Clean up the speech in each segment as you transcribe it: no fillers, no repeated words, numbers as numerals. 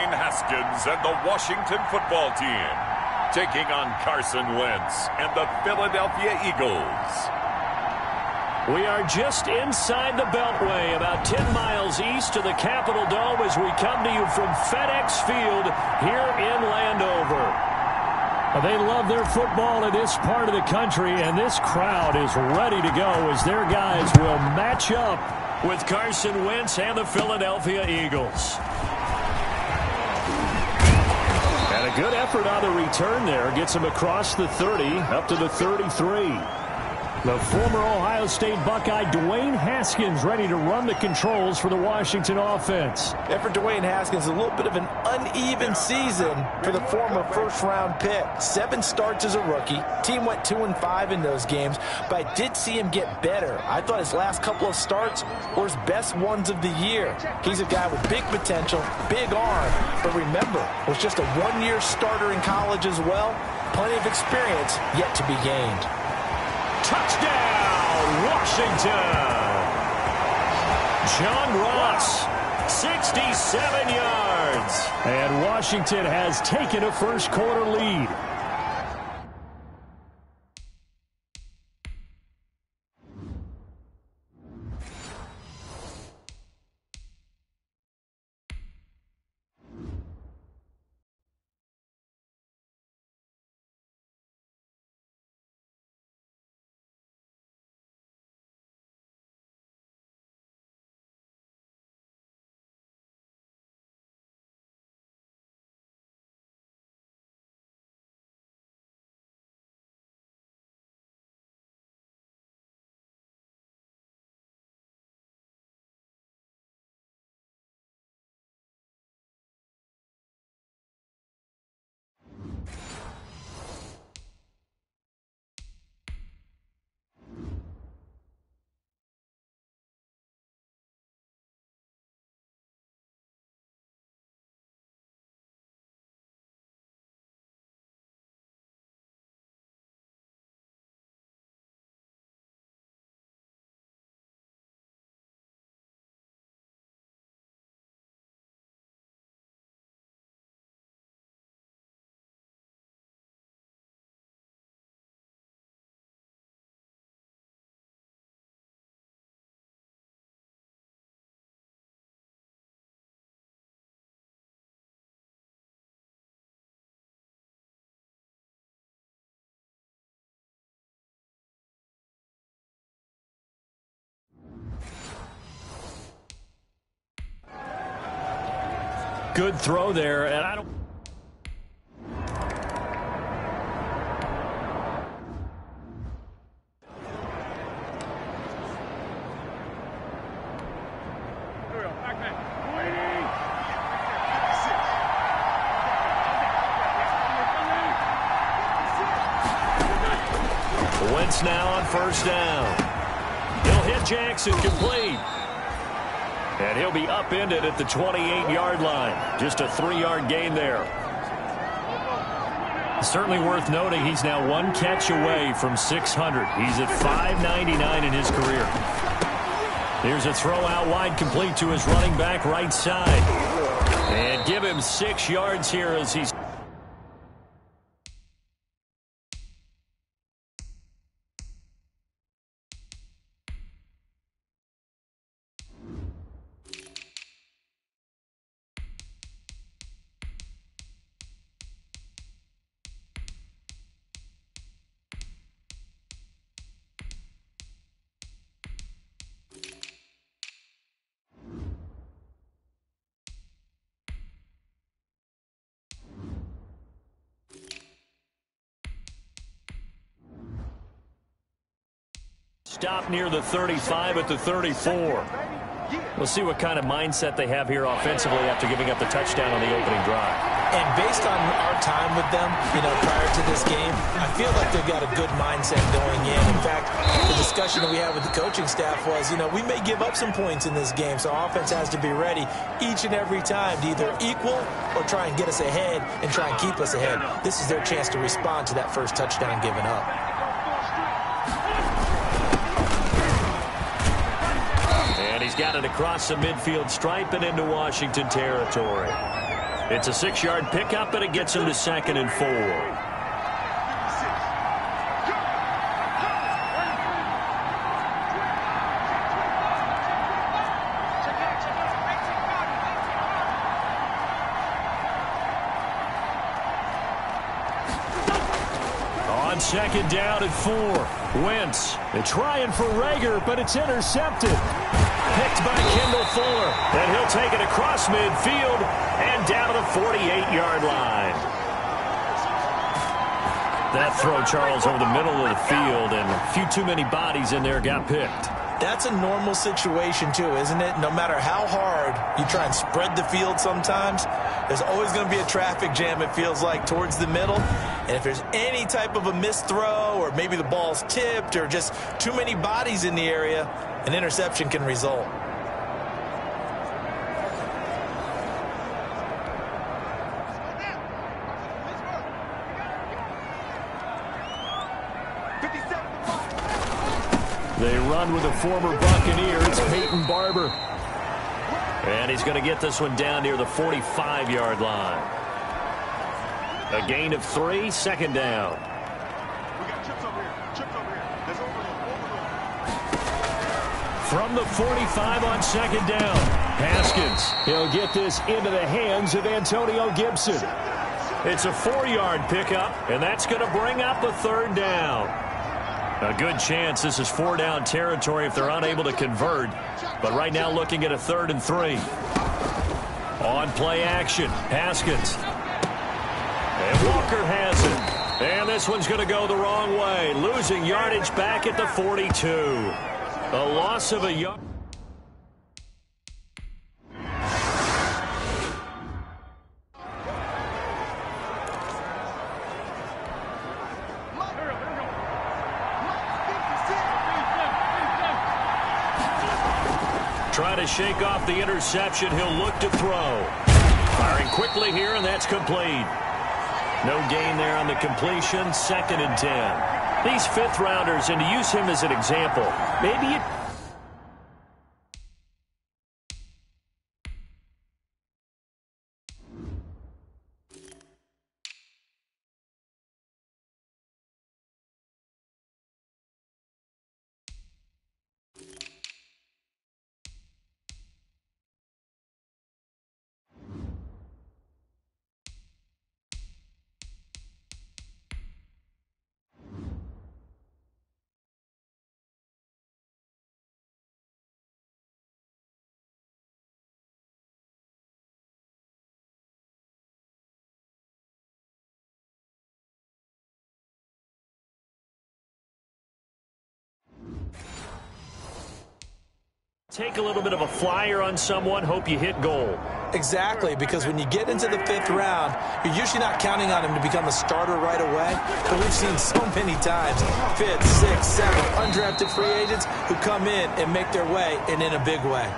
Dwayne Haskins and the Washington football team, taking on Carson Wentz and the Philadelphia Eagles. We are just inside the Beltway, about 10 miles east of the Capitol Dome as we come to you from FedEx Field here in Landover. They love their football in this part of the country, and this crowd is ready to go as their guys will match up with Carson Wentz and the Philadelphia Eagles. And a good effort on the return there. Gets him across the 30, up to the 33. The former Ohio State Buckeye Dwayne Haskins ready to run the controls for the Washington offense. And for Dwayne Haskins, a little bit of an uneven season for the former first-round pick. 7 starts as a rookie. Team went 2-5 in those games, but I did see him get better. I thought his last couple of starts were his best ones of the year. He's a guy with big potential, big arm, but remember, was just a one-year starter in college as well. Plenty of experience yet to be gained. Touchdown, Washington! John Ross, 67 yards. And Washington has taken a first-quarter lead. Good throw there, and I don't... Wentz now on first down. He'll hit Jackson complete. And he'll be upended at the 28-yard line. Just a 3-yard gain there. Certainly worth noting he's now 1 catch away from 600. He's at 599 in his career. Here's a throw out wide complete to his running back right side. And give him 6 yards here as he's... Stop near the 35 at the 34. We'll see what kind of mindset they have here offensively after giving up the touchdown on the opening drive. And based on our time with them, prior to this game, I feel like they've got a good mindset going in. In fact, the discussion that we had with the coaching staff was, we may give up some points in this game, so offense has to be ready each and every time to either equal or try and get us ahead and try and keep us ahead. This is their chance to respond to that first touchdown given up. He's got it across the midfield stripe and into Washington territory. It's a 6-yard pickup, and it gets him to 2nd and 4. On 2nd down at 4. Wentz. They're trying for Rager, but it's intercepted. Picked by Kendall Fuller. And he'll take it across midfield and down to the 48-yard line. That throw, Charles, over the middle of the field, and a few too many bodies in there got picked. That's a normal situation, too, isn't it? No matter how hard you try and spread the field sometimes, there's always going to be a traffic jam, it feels like, towards the middle. And if there's any type of a missed throw, or maybe the ball's tipped, or just too many bodies in the area, an interception can result. They run with a former Buccaneer. It's Peyton Barber. And he's going to get this one down near the 45-yard line. A gain of 3, 2nd down. From the 45 on 2nd down. Haskins. He'll get this into the hands of Antonio Gibson. It's a 4-yard pickup, and that's going to bring up a 3rd down. A good chance this is 4-down territory if they're unable to convert. But right now looking at a 3rd and 3. On play action, Haskins. And Walker has it. And this one's going to go the wrong way. Losing yardage back at the 42. A loss of a yard. Try to shake off the interception. He'll look to throw. Firing quickly here, and that's complete. No gain there on the completion. 2nd and 10. These 5th-rounders, and to use him as an example, maybe you... Take a little bit of a flyer on someone, hope you hit goal. Exactly, because when you get into the 5th round, you're usually not counting on him to become a starter right away. But we've seen so many times 5th, 6th, 7th, undrafted free agents who come in and make their way, and in a big way.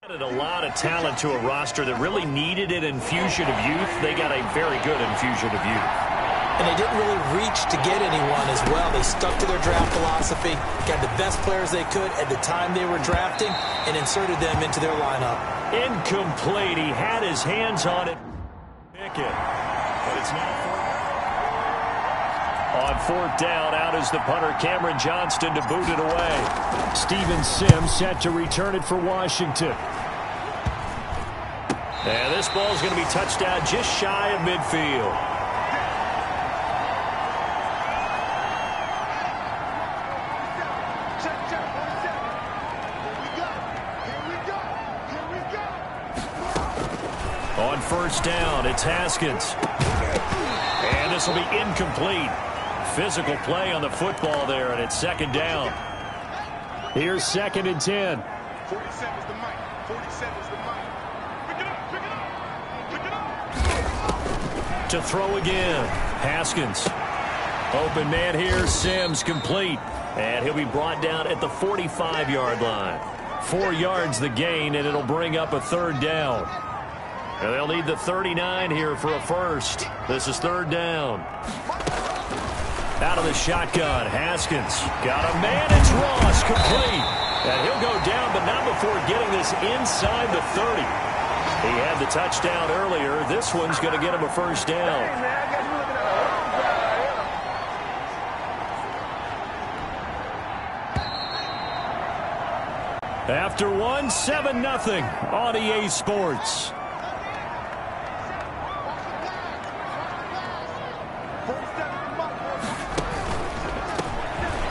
Added a lot of talent to a roster that really needed an infusion of youth. They got a very good infusion of youth. And they didn't really reach to get anyone as well. They stuck to their draft philosophy, got the best players they could at the time they were drafting, and inserted them into their lineup. Incomplete. He had his hands on it. Pickett. But it's now on fourth down. Out is the punter, Cameron Johnston, to boot it away. Steven Sims set to return it for Washington. And this ball is going to be touched down just shy of midfield. On first down, it's Haskins. And this will be incomplete. Physical play on the football there, and it's second down. Here's second and 10. 47's the mic. 47's the mic. Pick it up, pick it up, pick it up. To throw again, Haskins. Open man here, Sims complete. And he'll be brought down at the 45-yard line. 4 yards the gain, and it'll bring up a third down. And they'll need the 39 here for a first. This is third down. Out of the shotgun, Haskins. Got a man, it's Ross, complete. And he'll go down, but not before getting this inside the 30. He had the touchdown earlier. This one's going to get him a first down. After one, 7-0 on EA Sports.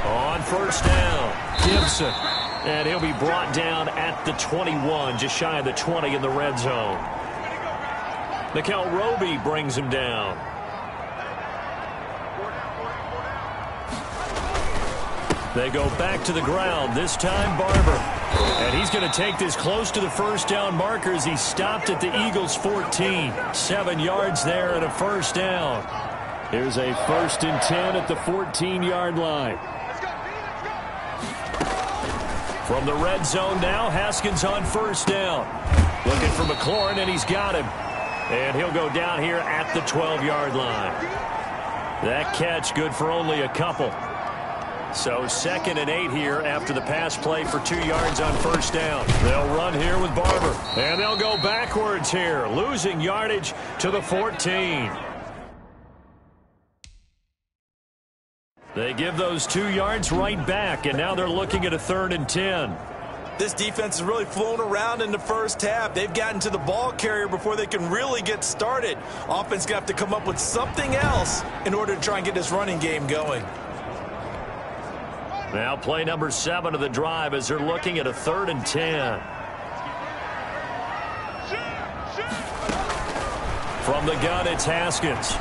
On first down, Gibson. And he'll be brought down at the 21, just shy of the 20 in the red zone. Mikel Roby brings him down. They go back to the ground, this time Barber. And he's going to take this close to the first down marker as he stopped at the Eagles' 14. 7 yards there and a first down. Here's a first and 10 at the 14-yard line. From the red zone now, Haskins on first down. Looking for McLaurin, and he's got him. And he'll go down here at the 12-yard line. That catch good for only a couple. So 2nd and 8 here after the pass play for 2 yards on first down. They'll run here with Barber. And they'll go backwards here, losing yardage to the 14. They give those 2 yards right back, and now they're looking at a 3rd and 10. This defense has really flown around in the first half. They've gotten to the ball carrier before they can really get started. Offense going to have to come up with something else in order to try and get this running game going. Now play number 7 of the drive as they're looking at a 3rd and 10. From the gun, it's Haskins.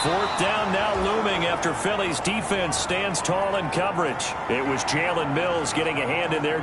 4th down now looming after Philly's defense stands tall in coverage. It was Jalen Mills getting a hand in there.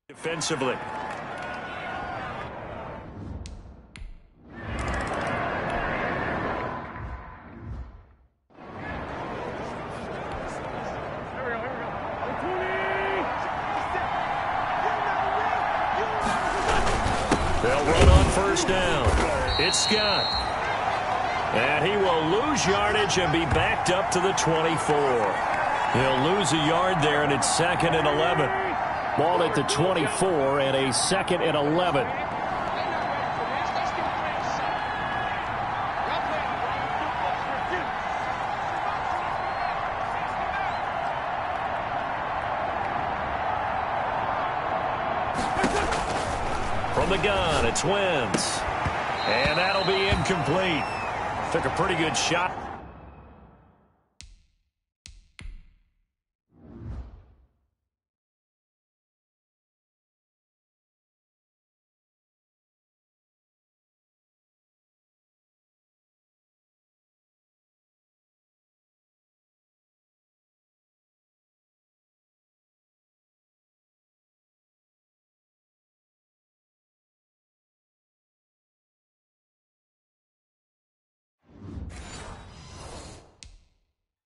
Defensively. They'll run on first down. It's Scott. And he will lose yardage and be backed up to the 24. He'll lose a yard there, and it's 2nd and 11. Ball at the 24 and a 2nd and 11. From the gun, it's Wentz. And that'll be incomplete. Took a pretty good shot.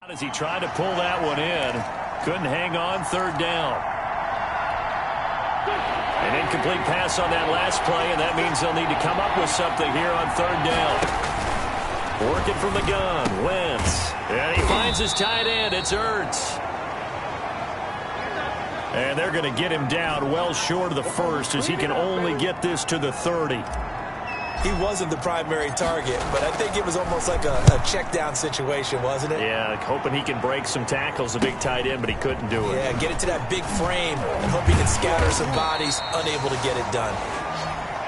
As he tried to pull that one in, couldn't hang on third down. An incomplete pass on that last play, and that means they'll need to come up with something here on third down. Working from the gun, Wentz. And he finds his tight end. It's Ertz. And they're going to get him down well short of the first as he can only get this to the 30. He wasn't the primary target, but I think it was almost like a check down situation, wasn't it? Yeah, hoping he can break some tackles, a big tight end, but he couldn't do it. Yeah, get it to that big frame and hope he can scatter some bodies, unable to get it done.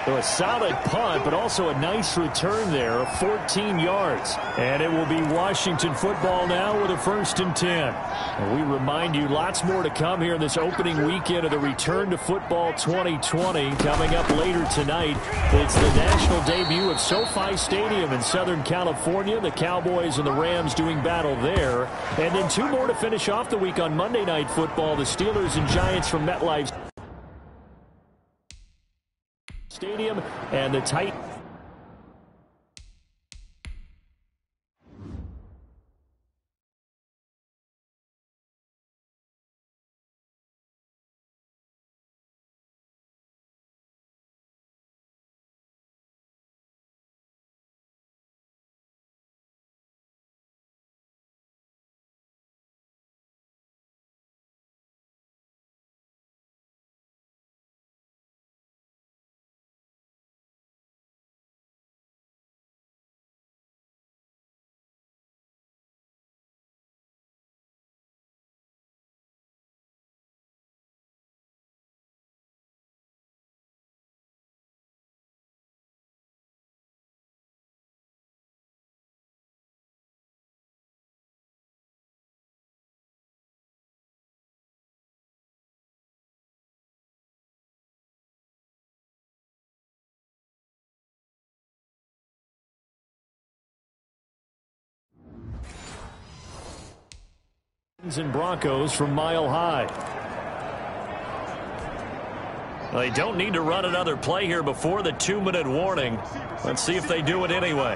So a solid punt, but also a nice return there of 14 yards. And it will be Washington football now with a 1st and 10. And we remind you, lots more to come here in this opening weekend of the Return to Football 2020. Coming up later tonight, it's the national debut of SoFi Stadium in Southern California. The Cowboys and the Rams doing battle there. And then 2 more to finish off the week on Monday Night Football. The Steelers and Giants from MetLife Stadium and the Titans. And Broncos from Mile High. Well, they don't need to run another play here before the 2-minute warning. Let's see if they do it anyway.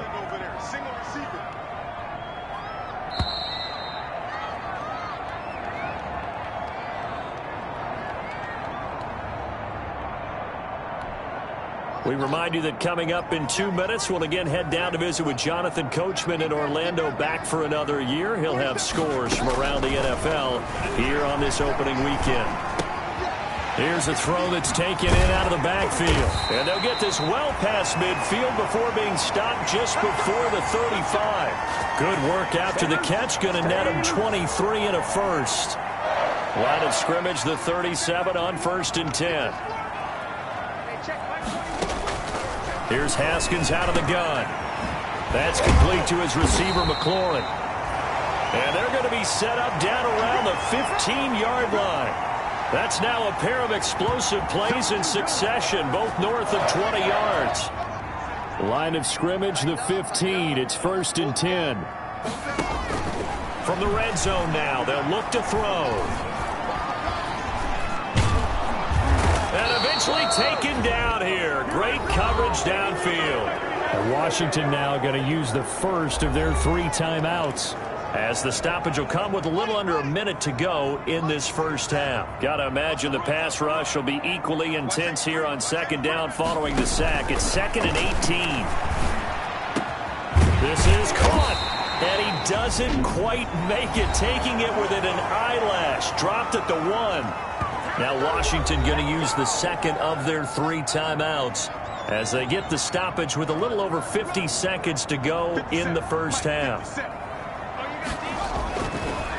We remind you that coming up in 2 minutes, we'll again head down to visit with Jonathan Coachman in Orlando, back for another year. He'll have scores from around the NFL here on this opening weekend. Here's a throw that's taken in out of the backfield. And they'll get this well past midfield before being stopped just before the 35. Good work after the catch. Going to net him 23 and a first. Line of scrimmage, the 37 on 1st and 10. Here's Haskins out of the gun. That's complete to his receiver, McLaurin. And they're going to be set up down around the 15-yard line. That's now a pair of explosive plays in succession, both north of 20 yards. Line of scrimmage, the 15. It's 1st and 10. From the red zone now, they'll look to throw. And eventually taken down here. Great coverage downfield. And Washington now going to use the first of their 3 timeouts, as the stoppage will come with a little under a minute to go in this first half. Got to imagine the pass rush will be equally intense here on 2nd down following the sack. It's 2nd and 18. This is caught, and he doesn't quite make it, taking it within an eyelash. Dropped at the 1. Now Washington going to use the 2nd of their 3 timeouts as they get the stoppage with a little over 50 seconds to go in the first half.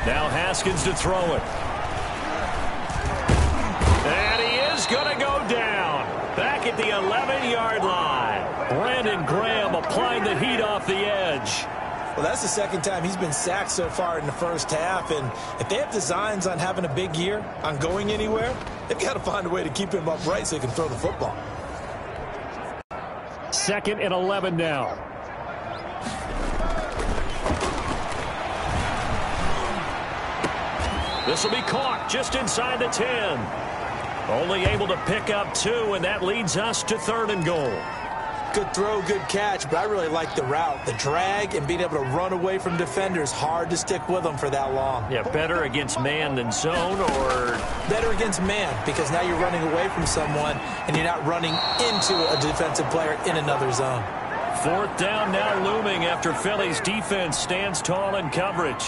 Now Haskins to throw it. And he is going to go down. Back at the 11-yard line. Brandon Graham applying the heat off the edge. Well, that's the 2nd time he's been sacked so far in the first half. And if they have designs on having a big year, on going anywhere, they've got to find a way to keep him upright so he can throw the football. 2nd and 11 now. This will be caught just inside the 10. Only able to pick up 2, and that leads us to 3rd and goal. Good throw, good catch, but I really like the route. The drag and being able to run away from defenders, hard to stick with them for that long. Yeah, better against man than zone, or? Better against man, because now you're running away from someone and you're not running into a defensive player in another zone. Fourth down now looming after Philly's defense stands tall in coverage.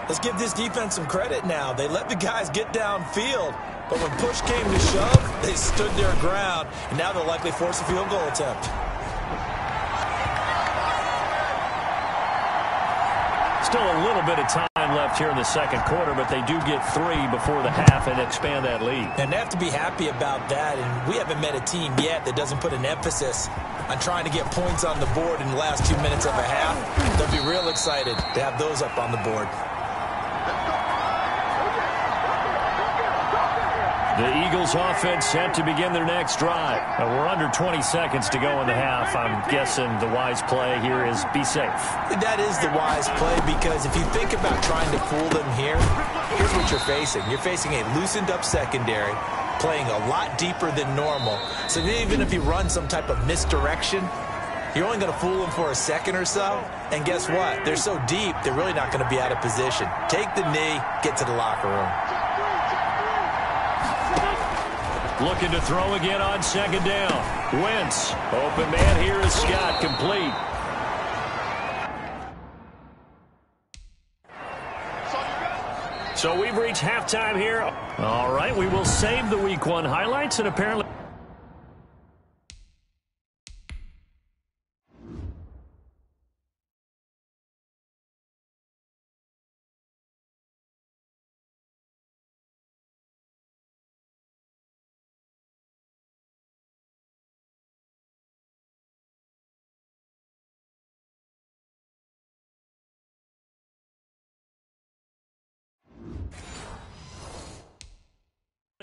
Let's give this defense some credit now. They let the guys get downfield, but when push came to shove, they stood their ground, and now they'll likely force a field goal attempt. Still a little bit of time left here in the second quarter, but they do get 3 before the half and expand that lead. And they have to be happy about that, and we haven't met a team yet that doesn't put an emphasis on trying to get points on the board in the last 2 minutes of a half. They'll be real excited to have those up on the board. The Eagles offense set to begin their next drive. We're under 20 seconds to go in the half. I'm guessing the wise play here is be safe. That is the wise play, because if you think about trying to fool them here, here's what you're facing. You're facing a loosened up secondary, playing a lot deeper than normal. So even if you run some type of misdirection, you're only going to fool them for a second or so. And guess what? They're so deep, they're really not going to be out of position. Take the knee, get to the locker room. Looking to throw again on second down. Wentz. Open man here is Scott, complete. So we've reached halftime here. All right, we will save the Week 1 highlights, and apparently...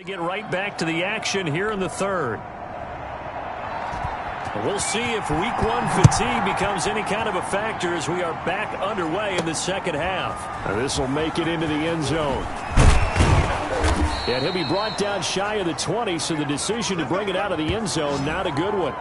Get right back to the action here in the third. We'll see if Week 1 fatigue becomes any kind of a factor as we are back underway in the second half. This will make it into the end zone. And he'll be brought down shy of the 20, so the decision to bring it out of the end zone, not a good one.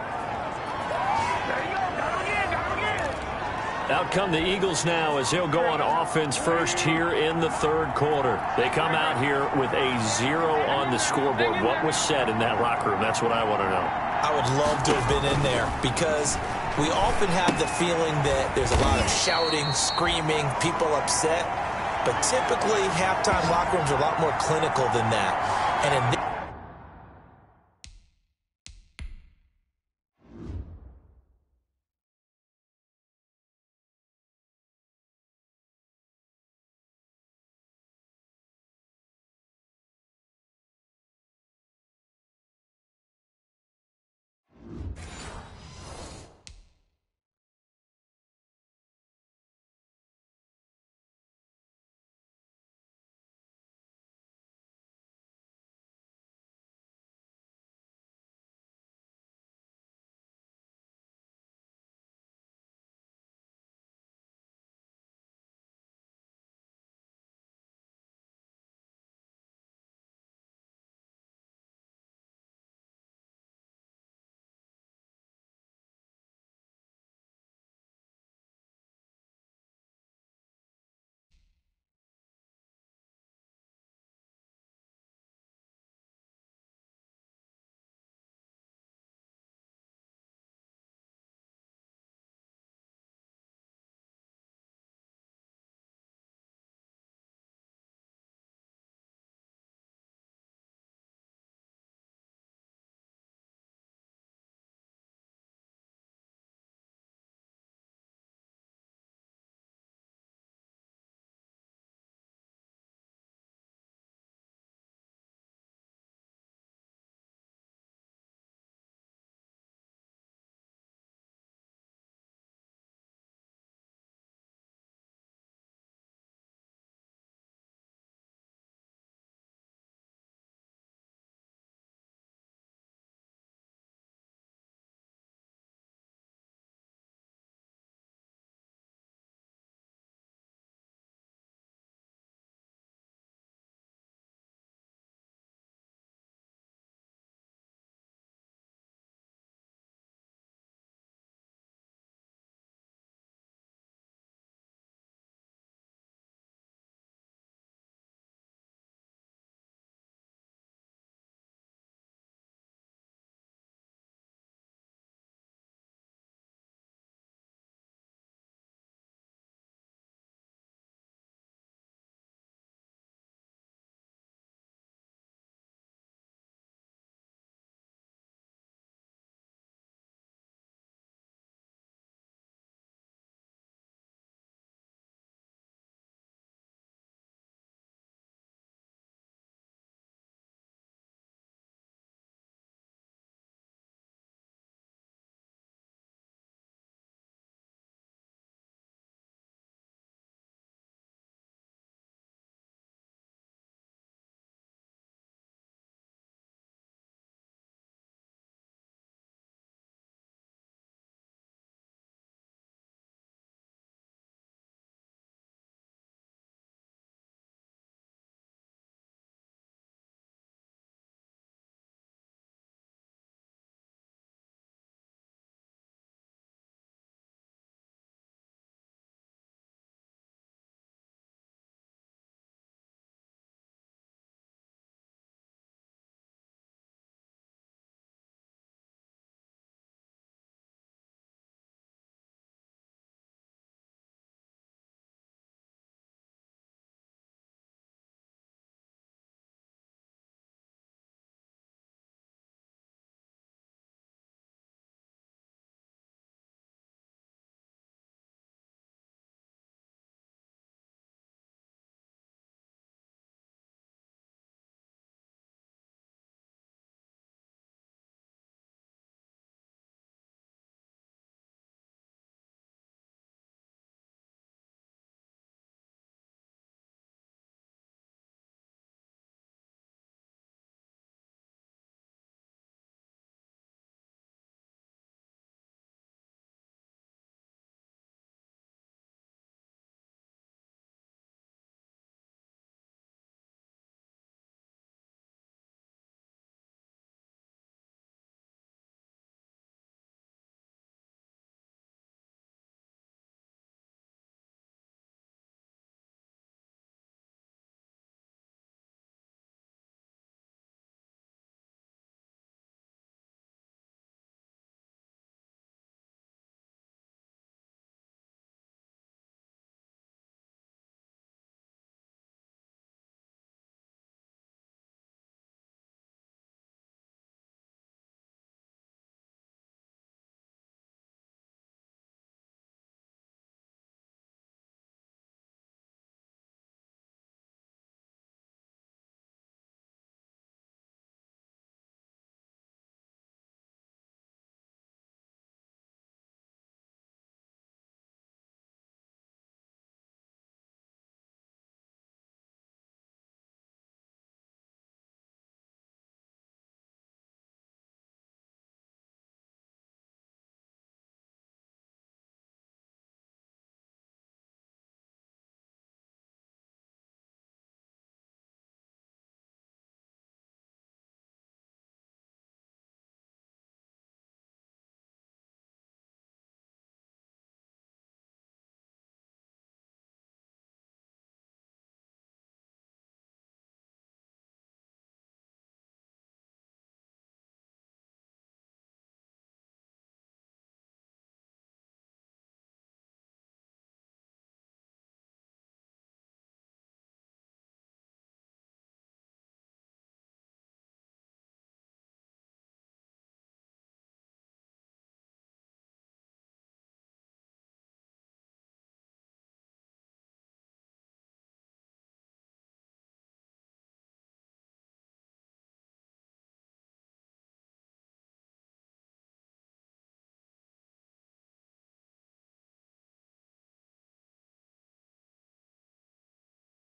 Out come the Eagles now as they'll go on offense first here in the third quarter. They come out here with a 0 on the scoreboard. What was said in that locker room? That's what I want to know. I would love to have been in there, because we often have the feeling that there's a lot of shouting, screaming, people upset. But typically, halftime locker rooms are a lot more clinical than that. And in